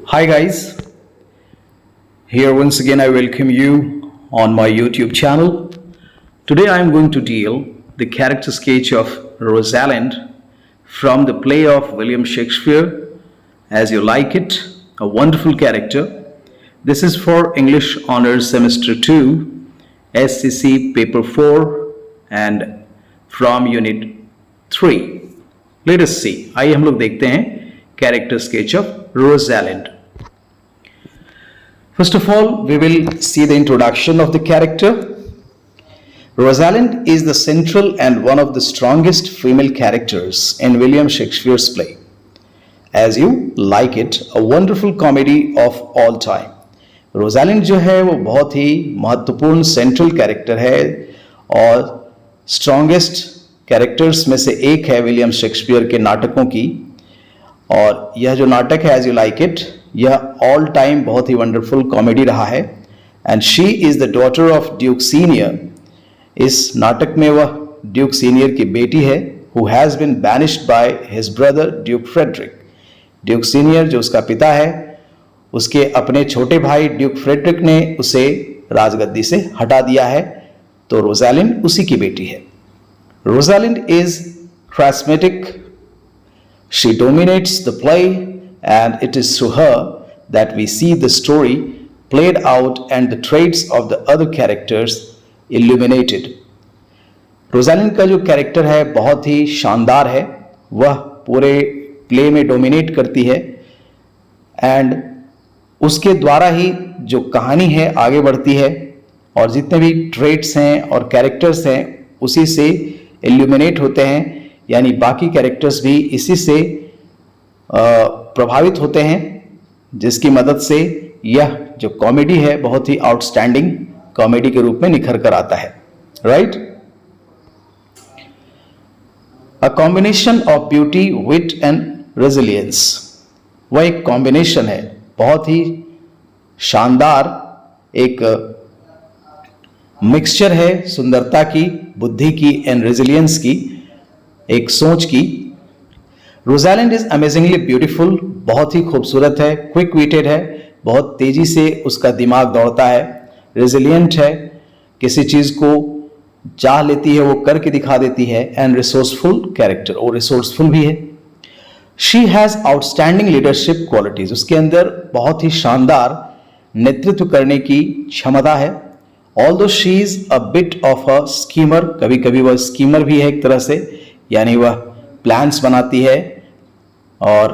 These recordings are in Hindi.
Hi guys, here once again I welcome you on my YouTube channel. Today I am going to deal the character sketch of Rosalind from the play of William Shakespeare, As You Like It, a wonderful character. This is for English Honours Semester 2, SCC Paper 4 and from Unit 3. Let us see. आइए हम लोग देखते हैं character sketch of Rosalind. First of all, we will see the introduction of the character. Rosalind is the central and one of the strongest female characters in William Shakespeare's play. As You Like It, a wonderful comedy of all time. Rosalind जो है वो बहुत ही महत्वपूर्ण सेंट्रल कैरेक्टर है और स्ट्रॉन्गेस्ट कैरेक्टर्स में से एक है विलियम शेक्सपियर के नाटकों की। और यह जो नाटक है एज यू लाइक इट, यह ऑल टाइम बहुत ही वंडरफुल कॉमेडी रहा है। And she is the daughter of Duke Senior. इस नाटक में वह ड्यूक सीनियर की बेटी है who has been banished by his brother Duke Frederick. Duke Senior जो उसका पिता है, उसके अपने छोटे भाई ड्यूक फ्रेडरिक ने उसे राजगद्दी से हटा दिया है, तो रोजालिंड उसी की बेटी है। Rosalind is charismatic. She dominates the play, and it is through her that we see the story played out and the traits of the other characters illuminated. Rosalind का जो कैरेक्टर है बहुत ही शानदार है, वह पूरे प्ले में डोमिनेट करती है एंड उसके द्वारा ही जो कहानी है आगे बढ़ती है और जितने भी ट्रेट्स हैं और कैरेक्टर्स हैं उसी से इल्यूमिनेट होते हैं, यानी बाकी कैरेक्टर्स भी इसी से प्रभावित होते हैं, जिसकी मदद से यह जो कॉमेडी है बहुत ही आउटस्टैंडिंग कॉमेडी के रूप में निखर कर आता है। Right? A combination of beauty, wit and resilience. वह एक कॉम्बिनेशन है, बहुत ही शानदार एक मिक्सचर है सुंदरता की, बुद्धि की एंड रेजिलियंस की, एक सोच की। रोजालिंड इज अमेजिंगली ब्यूटीफुल, बहुत ही खूबसूरत है, क्विक विटेड है, बहुत तेजी से उसका दिमाग दौड़ता है, रेजिलियंट है, किसी चीज को चाह लेती है वो करके दिखा देती है, एंड रिसोर्सफुल कैरेक्टर, और रिसोर्सफुल भी है। She has outstanding leadership qualities, उसके अंदर बहुत ही शानदार नेतृत्व करने की क्षमता है। Although she is a bit of a schemer, कभी कभी वह स्कीमर भी है एक तरह से, यानी वह प्लान्स बनाती है और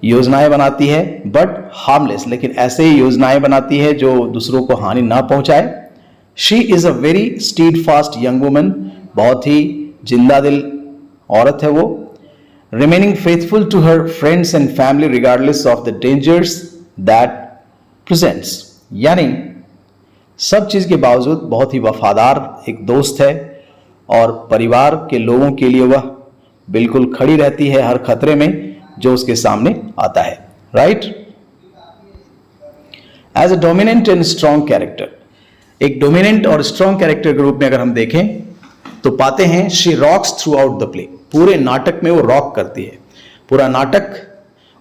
योजनाएं बनाती है, बट हार्मलेस, लेकिन ऐसे ही योजनाएं बनाती है जो दूसरों को हानि ना पहुंचाए। She is a very steadfast young woman, बहुत ही जिंदा दिल औरत है वो। Remaining faithful to her friends and family regardless of the dangers that presents, यानी सब चीज के बावजूद बहुत ही वफादार एक दोस्त है और परिवार के लोगों के लिए वह बिल्कुल खड़ी रहती है हर खतरे में जो उसके सामने आता है। Right? As a dominant and strong character, एक डोमिनेंट और स्ट्रॉन्ग कैरेक्टर के रूप में अगर हम देखें तो पाते हैं she rocks throughout the play. पूरे नाटक में वो रॉक करती है, पूरा नाटक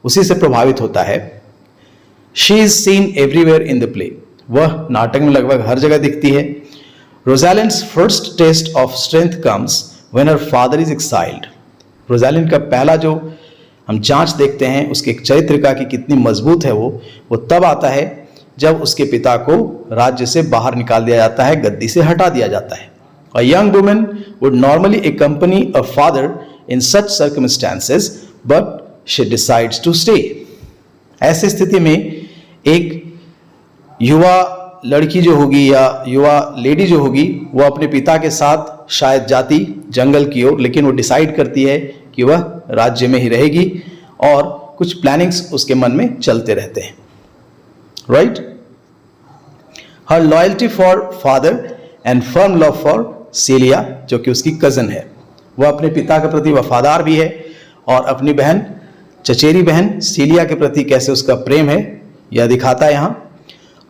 उसी से प्रभावित होता है। She is seen everywhere in the play, वह नाटक में लगभग हर जगह दिखती है। Rosalind's first test of strength comes when her father is exiled. Rosalind का पहला जो हम जांच देखते हैं उसके चरित्र का कि कितनी मजबूत है वो तब आता है जब उसके पिता को राज्य से बाहर निकाल दिया जाता है, गद्दी से हटा दिया जाता है। A young woman would normally accompany a father in such circumstances, but she decides to stay. ऐसी स्थिति में एक युवा लड़की जो होगी या युवा लेडी जो होगी वो अपने पिता के साथ शायद जाती जंगल की ओर, लेकिन वो डिसाइड करती है कि वह राज्य में ही रहेगी और कुछ प्लानिंग्स उसके मन में चलते रहते हैं। Right? Her loyalty for father and firm love for Celia, जो कि उसकी कजन है, वह अपने पिता के प्रति वफादार भी है और अपनी बहन, चचेरी बहन सीलिया के प्रति कैसे उसका प्रेम है यह दिखाता है यहाँ।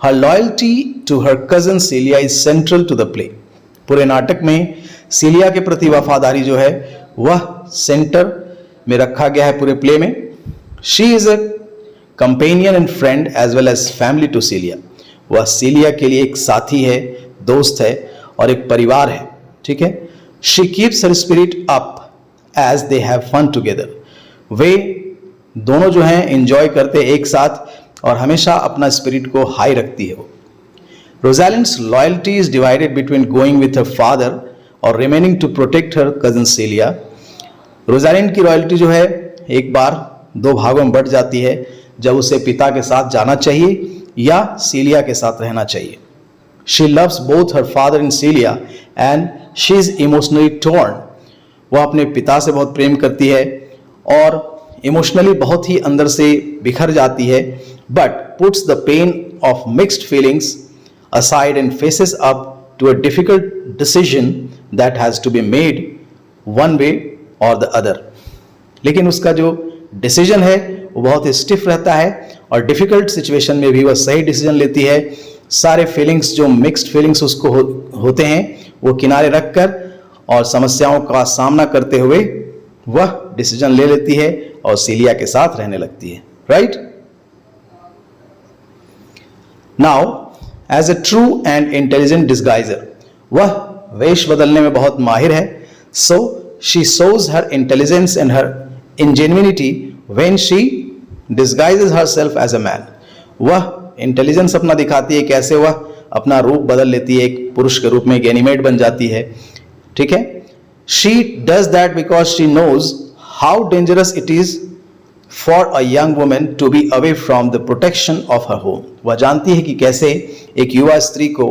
Her loyalty to her cousin Celia is central to the play. पूरे नाटक में सीलिया के प्रति वफादारी जो है वह सेंटर में रखा गया है पूरे प्ले में। She is a companion and friend as well as family to Celia. वह सीलिया के लिए एक साथी है, दोस्त है और एक परिवार है, ठीक है। She keeps her spirit up as they have fun together. वे दोनों जो हैं एंजॉय करते एक साथ और हमेशा अपना स्पिरिट को हाई रखती है वो। Rosalind's loyalty is divided between going with her father और remaining to protect her cousin Celia. Rosalind की रॉयल्टी जो है एक बार दो भागों में बढ़ जाती है, जब उसे पिता के साथ जाना चाहिए या सीलिया के साथ रहना चाहिए। She loves both her father and cilia and she is emotionally torn. वह अपने पिता से बहुत प्रेम करती है और इमोशनली बहुत ही अंदर से बिखर जाती है, but puts the pain of mixed feelings aside and faces up to a difficult decision that has to be made one way or the other। लेकिन उसका जो डिसीजन है वो बहुत ही स्टिफ रहता है और डिफिकल्ट सिचुएशन में भी वह सही डिसीजन लेती है। सारे फीलिंग्स जो मिक्स्ड फीलिंग्स उसको होते हैं वो किनारे रखकर और समस्याओं का सामना करते हुए वह डिसीजन ले लेती है और सीलिया के साथ रहने लगती है, right. Now as a true and intelligent disguiser, वह वेश बदलने में बहुत माहिर है। So she shows her intelligence and her ingenuity when she disguises herself as a man. वह इंटेलिजेंस अपना दिखाती है, कैसे वह अपना रूप बदल लेती है, एक पुरुष के रूप में गैनीमेड बन जाती है, ठीक है। She does that because she knows how dangerous it is for a young woman to be away from the protection of her home. वह जानती है कि कैसे एक युवा स्त्री को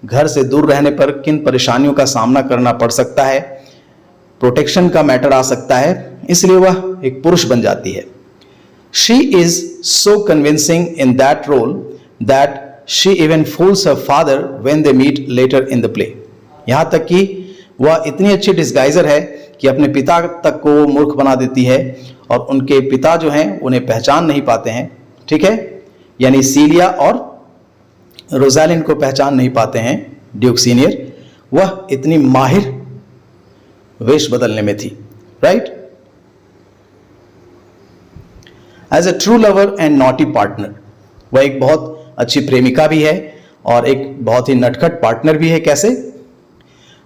घर से दूर रहने पर किन परेशानियों का सामना करना पड़ सकता है, प्रोटेक्शन का मैटर आ सकता है, इसलिए वह एक पुरुष बन जाती है। She is so convincing in that role that she even fools her father when they meet later in the play. यहाँ तक कि वह इतनी अच्छी डिस्गाइजर है कि अपने पिता तक को मूर्ख बना देती है और उनके पिता जो हैं उन्हें पहचान नहीं पाते हैं, ठीक है। यानी सीलिया और रोजालिंड को पहचान नहीं पाते हैं ड्यूक सीनियर। वह इतनी माहिर वेश बदलने में थी, right. As a true lover and naughty partner, वह एक बहुत अच्छी प्रेमिका भी है और एक बहुत ही नटखट पार्टनर भी है। कैसे?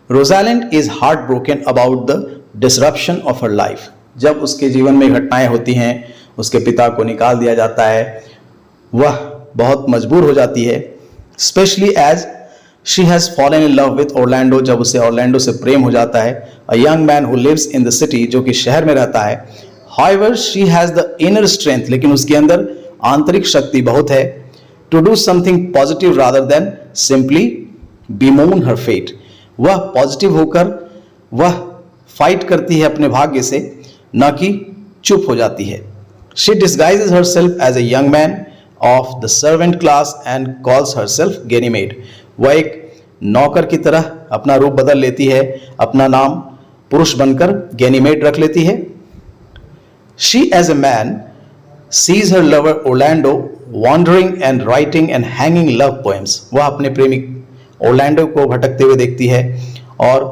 Rosalind is heart broken about the disruption of her life. जब उसके जीवन में घटनाएं होती हैं, उसके पिता को निकाल दिया जाता है, वह बहुत मजबूर हो जाती है, especially as she has fallen in love with Orlando. जब उसे ऑरलैंडो से प्रेम हो जाता है, a young man who lives in the city, जो कि शहर में रहता है। However she has the inner strength, लेकिन उसके अंदर आंतरिक शक्ति बहुत है, to do something positive rather than simply bemoan her fate. वह पॉजिटिव होकर वह फाइट करती है अपने भाग्य से, न कि चुप हो जाती है। She disguises herself as a young man of the servant class and calls herself Ganymede. वह एक नौकर की तरह अपना रूप बदल लेती है, अपना नाम पुरुष बनकर गैनीमेड रख लेती है। She as a man sees her lover Orlando wandering and writing and hanging love poems. वह अपने प्रेमी ओरलैंडो को भटकते हुए देखती है और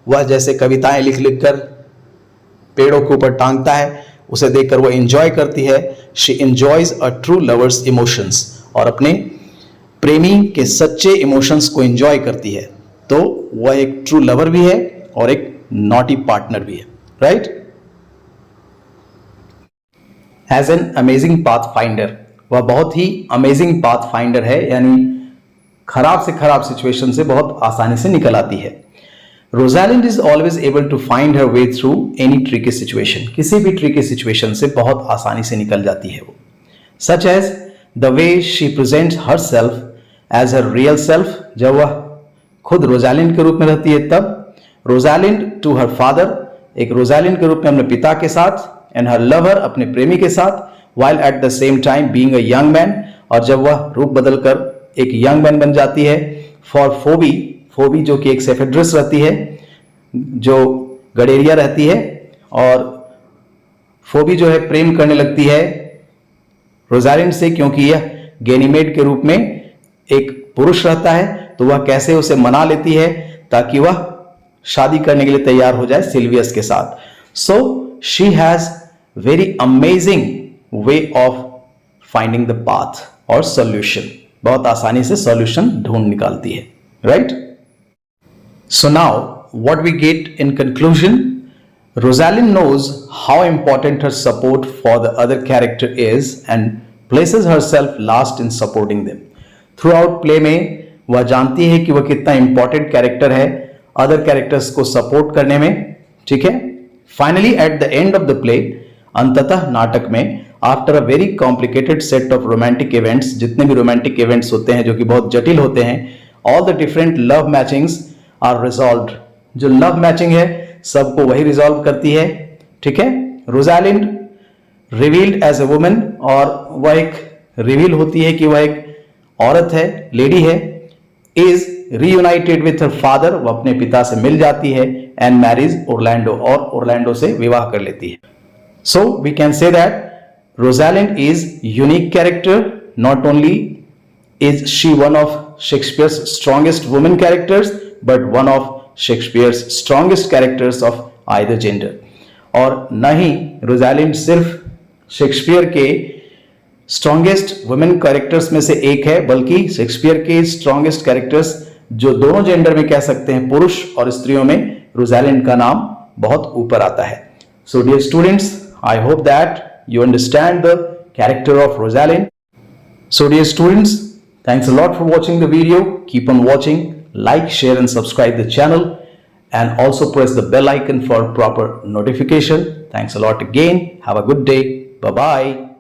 वह जैसे कविताएं लिख लिख कर पेड़ों के ऊपर टांगता है, उसे देखकर वह एंजॉय करती है। She enjoys a true lovers emotions, और अपने प्रेमी के सच्चे इमोशंस को एंजॉय करती है। तो वह एक ट्रू लवर भी है और एक नॉटी पार्टनर भी है, right. As an amazing path finder, वह बहुत ही अमेजिंग पाथ फाइंडर है, यानी खराब से खराब सिचुएशन से बहुत आसानी से निकल आती है। Rosalind is always able to find her way through any tricky situation. किसी भी ट्रिकी सिचुएशन से बहुत आसानी से निकल जाती है वो। Such as the way she presents herself as her real self. जब वह खुद रोजालिंड के रूप में रहती है तब रोजालिंड टू हर फादर, एक रोजालिंड के रूप में अपने पिता के साथ, एंड हर लवर, अपने प्रेमी के साथ, while at the same time being a young man, और जब वह रूप बदलकर एक यंग मैन बन जाती है। फॉर फोबी, फोबी जो कि एक सेफेड्रेस रहती है, जो गडेरिया रहती है, और फोबी जो है प्रेम करने लगती है रोजालिंड से, क्योंकि यह गैनीमेड के रूप में एक पुरुष रहता है। तो वह कैसे उसे मना लेती है ताकि वह शादी करने के लिए तैयार हो जाए सिल्वियस के साथ। So she has very amazing way of finding the path और सॉल्यूशन, बहुत आसानी से सॉल्यूशन ढूंढ निकालती है, right? So now what we get in conclusion, Rosalind knows how important her support for the other character is and places herself last in supporting them. Throughout play में वह जानती है कि वह कितना important character है other characters को support करने में, ठीक है? Finally at the end of the play, अंततः नाटक में after a very complicated set of romantic events, जितने भी romantic events होते हैं जो कि बहुत जटिल होते हैं, all the different love matchings are resolved. जो love matching है सबको वही रिजॉल्व करती है, ठीक है? Rosalind revealed as a woman, और वह एक रिवील होती है कि वह एक औरत है, लेडी है, is reunited with her father, वह अपने पिता से मिल जाती है, एंड मैरिज ओरलैंडो, और ओरलैंडो से विवाह कर लेती है. So we can say that Rosalind is unique character. Not only is she one of Shakespeare's strongest women characters, but one of Shakespeare's strongest characters of either gender. और न ही रोजालिंड सिर्फ शेक्सपियर के स्ट्रॉन्गेस्ट वुमेन कैरेक्टर्स में से एक है, बल्कि शेक्सपियर के स्ट्रॉन्गेस्ट कैरेक्टर्स जो दोनों जेंडर में कह सकते हैं, पुरुष और स्त्रियों में, रोजालिंड का नाम बहुत ऊपर आता है. So dear students, I hope that you understand the character of Rosalind. So dear students, thanks a lot for watching the video. Keep on watching, like, share and subscribe the channel, and also press the bell icon for proper notification. Thanks a lot again. Have a good day. Bye bye.